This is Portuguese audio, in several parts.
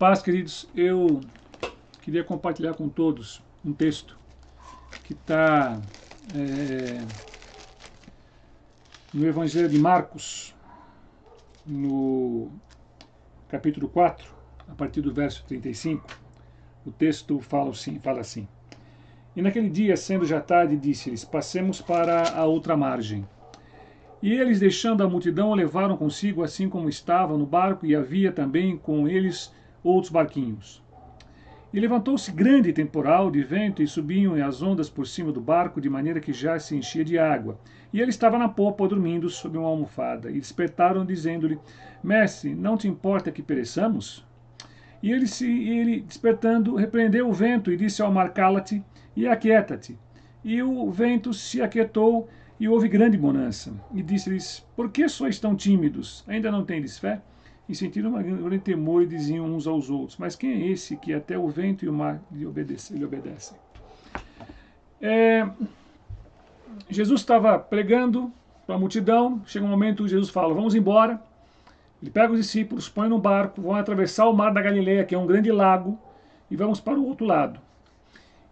paz, queridos. Eu queria compartilhar com todos um texto que está no Evangelho de Marcos, no capítulo 4, a partir do verso 35. O texto fala assim: E naquele dia, sendo já tarde, disse-lhes: Passemos para a outra margem. E eles, deixando a multidão, o levaram consigo, assim como estava no barco, e havia também com eles outros barquinhos. E levantou-se grande temporal de vento, e subiam as ondas por cima do barco, de maneira que já se enchia de água. E ele estava na popa, dormindo sob uma almofada. E despertaram, dizendo-lhe: Mestre, não te importa que pereçamos? E ele, despertando, repreendeu o vento, e disse ao mar: Cala-te, e aquieta-te. E o vento se aquietou, e houve grande bonança. E disse-lhes: Por que sois tão tímidos? Ainda não tendes fé? E sentiram um grande temor, e diziam uns aos outros: Mas quem é esse que até o vento e o mar lhe obedecem? Jesus estava pregando para a multidão. Chega um momento que Jesus fala: Vamos embora. Ele pega os discípulos, põe no barco, vão atravessar o mar da Galileia, que é um grande lago, e vamos para o outro lado.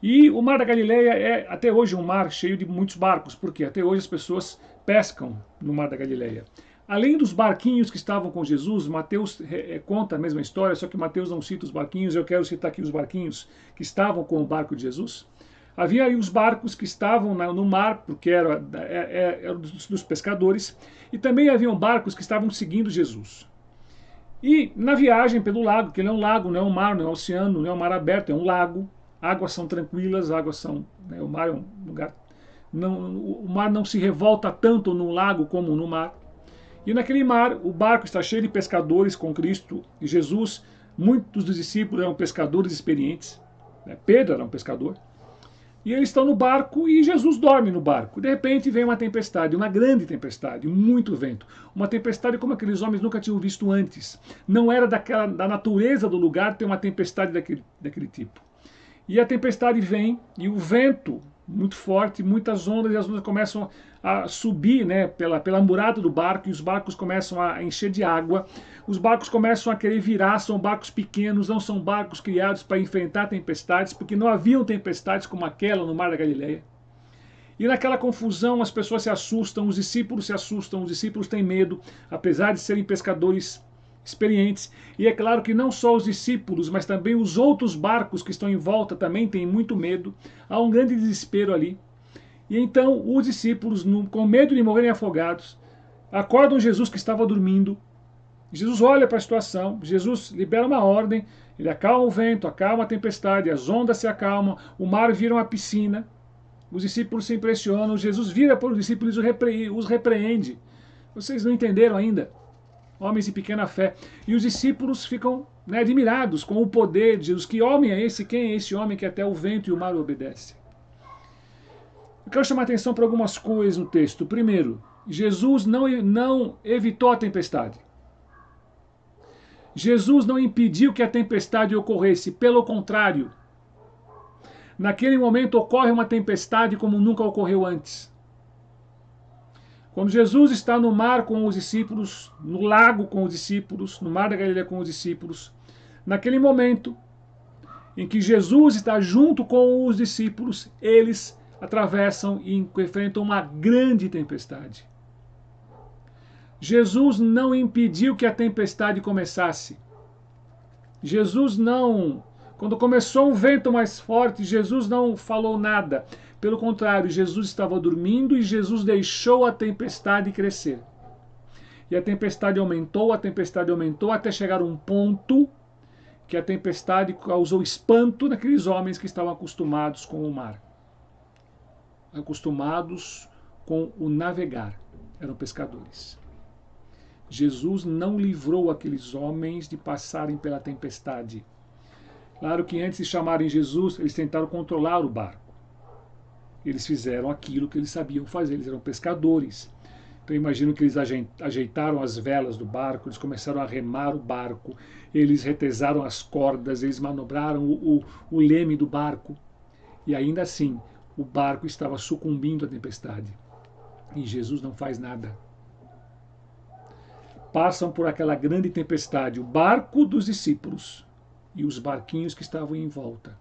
E o mar da Galileia é até hoje um mar cheio de muitos barcos, porque até hoje as pessoas pescam no mar da Galileia. Além dos barquinhos que estavam com Jesus, Mateus conta a mesma história, só que Mateus não cita os barquinhos. Eu quero citar aqui os barquinhos que estavam com o barco de Jesus. Havia aí os barcos que estavam no mar, porque eram dos pescadores, e também haviam barcos que estavam seguindo Jesus. E na viagem pelo lago, que ele é um lago, não é um mar, não é um oceano, não é um mar aberto, é um lago. Águas são tranquilas, águas são, o mar é um lugar, o mar não se revolta tanto no lago como no mar. E naquele mar, o barco está cheio de pescadores com Cristo e Jesus. Muitos dos discípulos eram pescadores experientes. Pedro era um pescador. E eles estão no barco e Jesus dorme no barco. De repente vem uma tempestade, uma grande tempestade, muito vento. Uma tempestade como aqueles homens nunca tinham visto antes. Não era da natureza do lugar ter uma tempestade daquele tipo. E a tempestade vem, e o vento muito forte, muitas ondas, e as ondas começam a subir, né, pela murada do barco, e os barcos começam a encher de água. Os barcos começam a querer virar, são barcos pequenos, não são barcos criados para enfrentar tempestades, porque não haviam tempestades como aquela no Mar da Galileia. E naquela confusão as pessoas se assustam, os discípulos têm medo, apesar de serem pescadores experientes. E é claro que não só os discípulos, mas também os outros barcos que estão em volta também têm muito medo. Há um grande desespero ali. E então os discípulos, com medo de morrerem afogados, acordam Jesus que estava dormindo. Jesus olha para a situação, Jesus libera uma ordem, ele acalma o vento, acalma a tempestade, as ondas se acalmam, o mar vira uma piscina. Os discípulos se impressionam, Jesus vira para os discípulos e os repreende. Vocês não entenderam ainda? Homens de pequena fé. E os discípulos ficam admirados com o poder de Jesus. Que homem é esse? Quem é esse homem que até o vento e o mar obedecem? Eu quero chamar a atenção para algumas coisas no texto. Primeiro, Jesus não evitou a tempestade. Jesus não impediu que a tempestade ocorresse. Pelo contrário, naquele momento ocorre uma tempestade como nunca ocorreu antes. Quando Jesus está no mar com os discípulos, no lago com os discípulos, no mar da Galileia com os discípulos, naquele momento em que Jesus está junto com os discípulos, eles atravessam e enfrentam uma grande tempestade. Jesus não impediu que a tempestade começasse. Jesus não... Quando começou um vento mais forte, Jesus não falou nada. Pelo contrário, Jesus estava dormindo e Jesus deixou a tempestade crescer. E a tempestade aumentou até chegar a um ponto que a tempestade causou espanto naqueles homens que estavam acostumados com o mar. Acostumados com o navegar. Eram pescadores. Jesus não livrou aqueles homens de passarem pela tempestade. Claro que antes de chamarem Jesus, eles tentaram controlar o barco. Eles fizeram aquilo que eles sabiam fazer, eles eram pescadores. Então eu imagino que eles ajeitaram as velas do barco, eles começaram a remar o barco, eles retesaram as cordas, eles manobraram o leme do barco. E ainda assim, o barco estava sucumbindo à tempestade. E Jesus não faz nada. Passam por aquela grande tempestade, o barco dos discípulos. e os barquinhos que estavam em volta.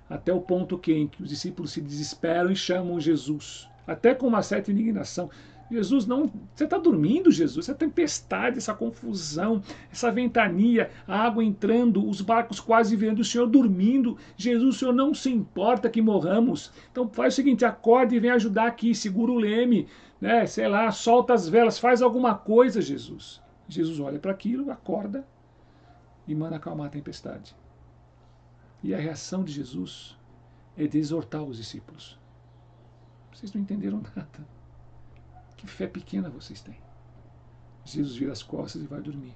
Até o ponto em que os discípulos se desesperam e chamam Jesus, até com uma certa indignação. Jesus, não, você está dormindo, Jesus? Essa tempestade, essa confusão, essa ventania, a água entrando, os barcos quase virando, o Senhor dormindo. Jesus, o Senhor não se importa que morramos. Então faz o seguinte, acorde e vem ajudar aqui, segura o leme, né? Sei lá, solta as velas, faz alguma coisa, Jesus. Jesus olha para aquilo, acorda e manda acalmar a tempestade. E a reação de Jesus é de exortar os discípulos. Vocês não entenderam nada. Que fé pequena vocês têm. Jesus vira as costas e vai dormir.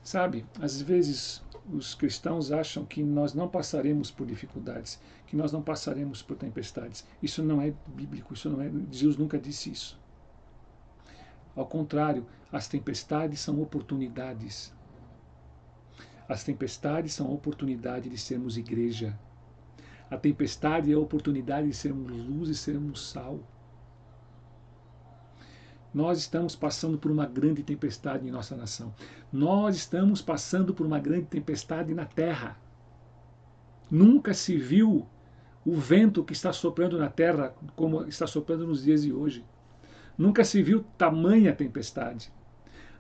Sabe, às vezes os cristãos acham que nós não passaremos por dificuldades, que nós não passaremos por tempestades. Isso não é bíblico, isso não é, Jesus nunca disse isso. Ao contrário, as tempestades são oportunidades. As tempestades são a oportunidade de sermos igreja. A tempestade é a oportunidade de sermos luz e sermos sal. Nós estamos passando por uma grande tempestade em nossa nação. Nós estamos passando por uma grande tempestade na terra. Nunca se viu o vento que está soprando na terra como está soprando nos dias de hoje. Nunca se viu tamanha tempestade.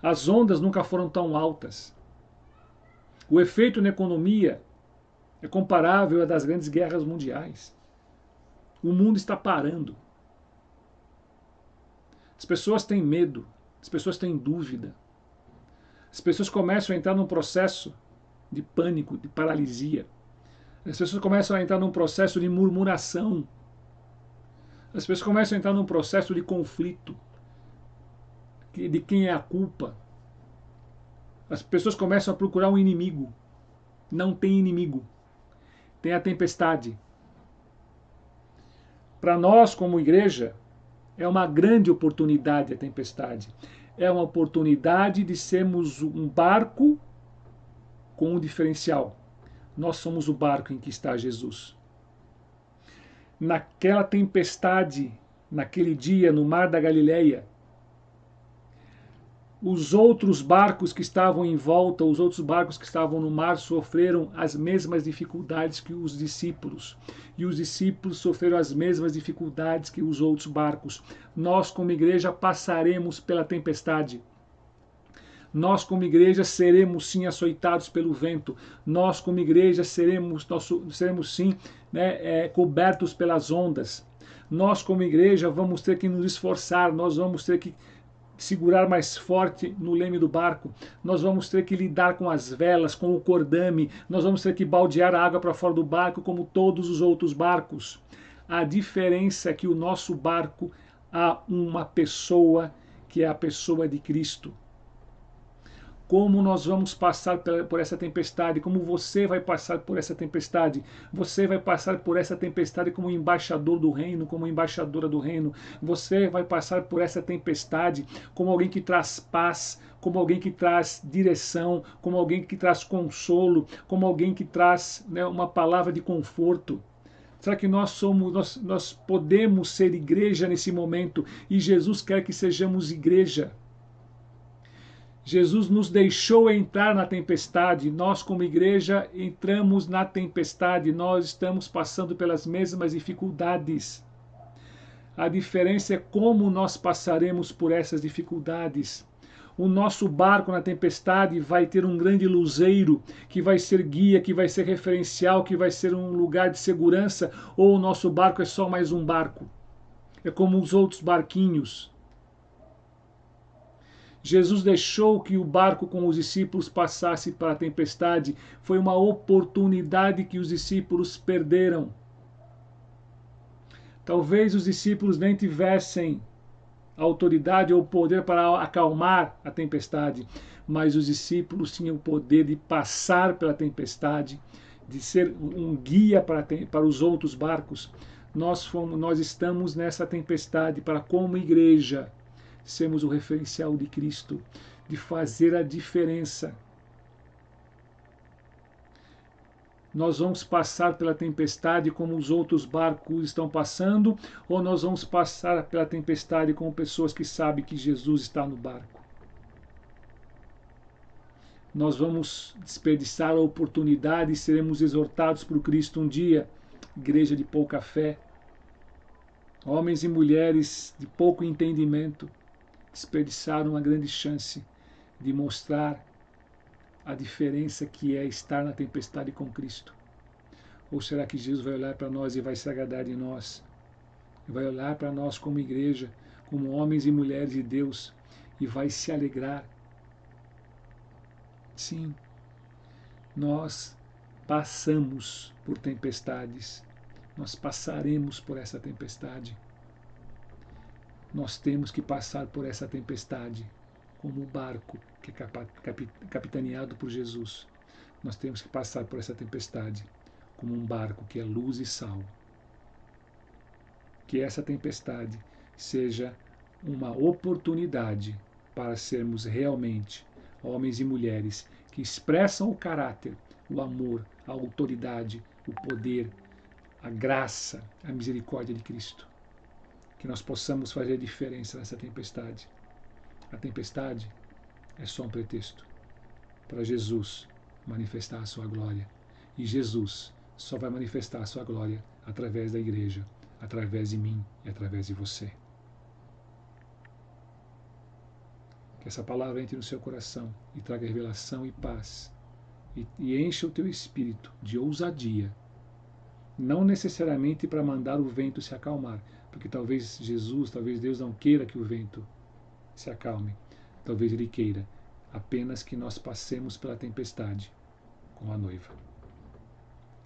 As ondas nunca foram tão altas. O efeito na economia é comparável à das grandes guerras mundiais. O mundo está parando. As pessoas têm medo, as pessoas têm dúvida. As pessoas começam a entrar num processo de pânico, de paralisia. As pessoas começam a entrar num processo de murmuração. As pessoas começam a entrar num processo de conflito, de quem é a culpa. As pessoas começam a procurar um inimigo. Não tem inimigo. Tem a tempestade. Para nós, como igreja, é uma grande oportunidade a tempestade. É uma oportunidade de sermos um barco com um diferencial. Nós somos o barco em que está Jesus. Naquela tempestade, naquele dia, no mar da Galileia, os outros barcos que estavam em volta, os outros barcos que estavam no mar, sofreram as mesmas dificuldades que os discípulos. E os discípulos sofreram as mesmas dificuldades que os outros barcos. Nós, como igreja, passaremos pela tempestade. Nós, como igreja, seremos sim açoitados pelo vento. Nós, como igreja, seremos sim, né, cobertos pelas ondas. Nós, como igreja, vamos ter que nos esforçar, nós vamos ter que segurar mais forte no leme do barco, nós vamos ter que lidar com as velas, com o cordame, nós vamos ter que baldear a água para fora do barco como todos os outros barcos. A diferença é que o nosso barco há uma pessoa que é a pessoa de Cristo. Como nós vamos passar por essa tempestade, como você vai passar por essa tempestade. Você vai passar por essa tempestade como embaixador do reino, como embaixadora do reino. Você vai passar por essa tempestade como alguém que traz paz, como alguém que traz direção, como alguém que traz consolo, como alguém que traz, né, uma palavra de conforto. Será que nós podemos ser igreja nesse momento? E Jesus quer que sejamos igreja. Jesus nos deixou entrar na tempestade, nós como igreja entramos na tempestade, nós estamos passando pelas mesmas dificuldades. A diferença é como nós passaremos por essas dificuldades. O nosso barco na tempestade vai ter um grande luzeiro, que vai ser guia, que vai ser referencial, que vai ser um lugar de segurança, ou o nosso barco é só mais um barco. É como os outros barquinhos. Jesus deixou que o barco com os discípulos passasse para a tempestade. Foi uma oportunidade que os discípulos perderam. Talvez os discípulos nem tivessem autoridade ou poder para acalmar a tempestade, mas os discípulos tinham o poder de passar pela tempestade, de ser um guia para os outros barcos. Nós estamos nessa tempestade para, como igreja, sermos o referencial de Cristo, de fazer a diferença. Nós vamos passar pela tempestade como os outros barcos estão passando, ou nós vamos passar pela tempestade como pessoas que sabem que Jesus está no barco? nós vamos desperdiçar a oportunidade e seremos exortados por Cristo um dia, igreja de pouca fé, homens e mulheres de pouco entendimento, desperdiçaram uma grande chance de mostrar a diferença que é estar na tempestade com Cristo. Ou será que Jesus vai olhar para nós e vai se agradar de nós? Vai olhar para nós como igreja, como homens e mulheres de Deus, e vai se alegrar? Sim, nós passamos por tempestades, nós passaremos por essa tempestade. Nós temos que passar por essa tempestade como o barco que é capitaneado por Jesus. Nós temos que passar por essa tempestade como um barco que é luz e sal. Que essa tempestade seja uma oportunidade para sermos realmente homens e mulheres que expressam o caráter, o amor, a autoridade, o poder, a graça, a misericórdia de Cristo. Que nós possamos fazer a diferença nessa tempestade. A tempestade é só um pretexto para Jesus manifestar a sua glória. E Jesus só vai manifestar a sua glória através da igreja, através de mim e através de você. Que essa palavra entre no seu coração e traga revelação e paz. E encha o teu espírito de ousadia. Não necessariamente para mandar o vento se acalmar, porque talvez Jesus, talvez Deus não queira que o vento se acalme. Talvez Ele queira apenas que nós passemos pela tempestade com a noiva.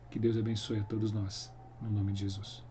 Que Deus abençoe a todos nós, no nome de Jesus.